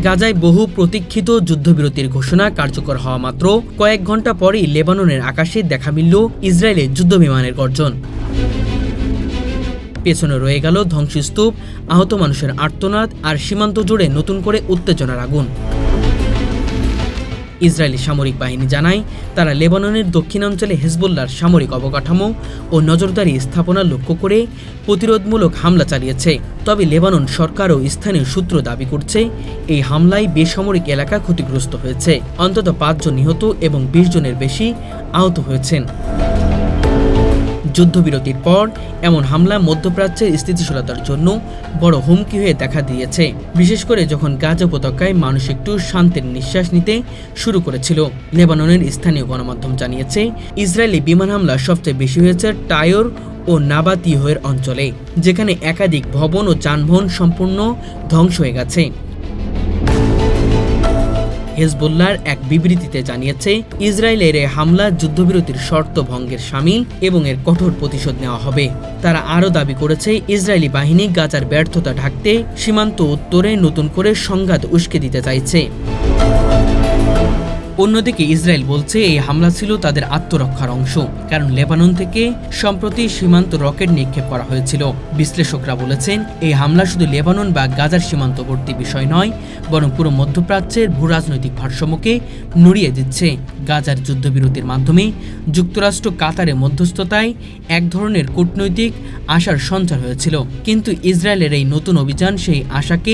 গাজায় বহু প্রতীক্ষিত যুদ্ধবিরতির ঘোষণা কার্যকর হওয়া মাত্র কয়েক ঘণ্টা পরেই লেবাননের আকাশে দেখা মিলল ইসরায়েলের যুদ্ধবিমানের গর্জন। পেছনে রয়ে গেল ধ্বংসস্তূপ, আহত মানুষের আর্তনাদ আর সীমান্ত জুড়ে নতুন করে উত্তেজনার আগুন। ইসরায়েলি সামরিক বাহিনী জানায়, তারা লেবাননের দক্ষিণাঞ্চলে হেজবুল্লাহর সামরিক অবকাঠামো ও নজরদারি স্থাপনা লক্ষ্য করে প্রতিরোধমূলক হামলা চালিয়েছে। তবে লেবানন সরকার ও স্থানীয় সূত্র দাবি করছে, এই হামলায় বেসামরিক এলাকা ক্ষতিগ্রস্ত হয়েছে। অন্তত ৫ জন নিহত এবং ২০ জনের বেশি আহত হয়েছেন। যুদ্ধবিরতির পর এমন হামলা মধ্যপ্রাচ্যের স্থিতিশীলতার জন্য বড় হুমকি হয়ে দেখা দিয়েছে, বিশেষ করে যখন গাজা উপত্যকায় মানুষ একটু শান্তির নিঃশ্বাস নিতে শুরু করেছিল। লেবাননের স্থানীয় গণমাধ্যম জানিয়েছে, ইসরায়েলি বিমান হামলা সবচেয়ে বেশি হয়েছে টায়র ও নাবাতিহের অঞ্চলে, যেখানে একাধিক ভবন ও যানবাহন সম্পূর্ণ ধ্বংস হয়ে গেছে। হেজবুল্লাহর এক বিবৃতিতে জানিয়েছে, ইসরায়েলের এই হামলা যুদ্ধবিরতির শর্ত ভঙ্গের শামিল এবং এর কঠোর প্রতিশোধ নেওয়া হবে। তারা আরও দাবি করেছে, ইসরায়েলি বাহিনী গাজার ব্যর্থতা ঢাকতে সীমান্ত উত্তরে নতুন করে সংঘাত উস্কে দিতে চাইছে। অন্যদিকে ইসরায়েল বলছে, এই হামলা ছিল তাদের আত্মরক্ষার অংশ, কারণ লেবানন থেকে সম্প্রতি সীমান্ত রকেট নিক্ষেপ করা হয়েছিল। বিশ্লেষকরা বলেছেন, এই হামলা শুধু লেবানন বা গাজার সীমান্তবর্তী বিষয় নয়, বরং পুরো মধ্যপ্রাচ্যের ভূরাজনৈতিক ভারসাম্যকে নড়িয়ে দিচ্ছে। গাজার যুদ্ধবিরতির মাধ্যমে যুক্তরাষ্ট্র কাতারের মধ্যস্থতায় এক ধরনের কূটনৈতিক আশার সঞ্চার হয়েছিল, কিন্তু ইসরায়েলের এই নতুন অভিযান সেই আশাকে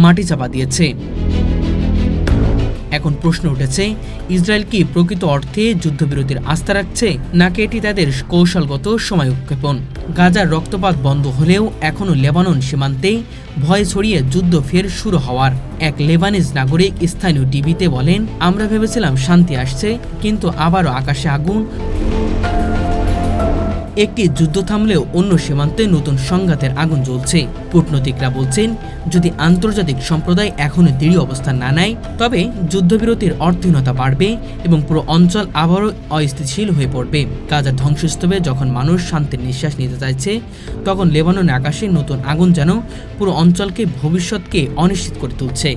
মাটিচাপা দিয়েছে। এখন প্রশ্ন উঠেছে, ইসরায়েল কি প্রকৃত অর্থে যুদ্ধবিরতির আস্থা রাখছে, নাকি এটি তাদের কৌশলগত সময় উৎক্ষেপণ? গাজার রক্তপাত বন্ধ হলেও এখনও লেবানন সীমান্তে ভয় ছড়িয়ে যুদ্ধ ফের শুরু হওয়ার। এক লেবানিজ নাগরিক স্থানীয় টিভিতে বলেন, আমরা ভেবেছিলাম শান্তি আসছে, কিন্তু আবারও আকাশে আগুন। একটি যুদ্ধ থামলেও অন্য সীমান্তে নতুন সংঘাতের আগুন জ্বলছে। কূটনীতিকরা বলছেন, যদি আন্তর্জাতিক সম্প্রদায় এখনও দৃঢ় অবস্থান না নেয়, তবে যুদ্ধবিরতির অর্থহীনতা বাড়বে এবং পুরো অঞ্চল আবারও অস্থিতিশীল হয়ে পড়বে। গাজার ধ্বংসস্তূপে যখন মানুষ শান্তির নিঃশ্বাস নিতে চাইছে, তখন লেবাননের আকাশে নতুন আগুন যেন পুরো অঞ্চলকে ভবিষ্যৎকে অনিশ্চিত করে তুলছে।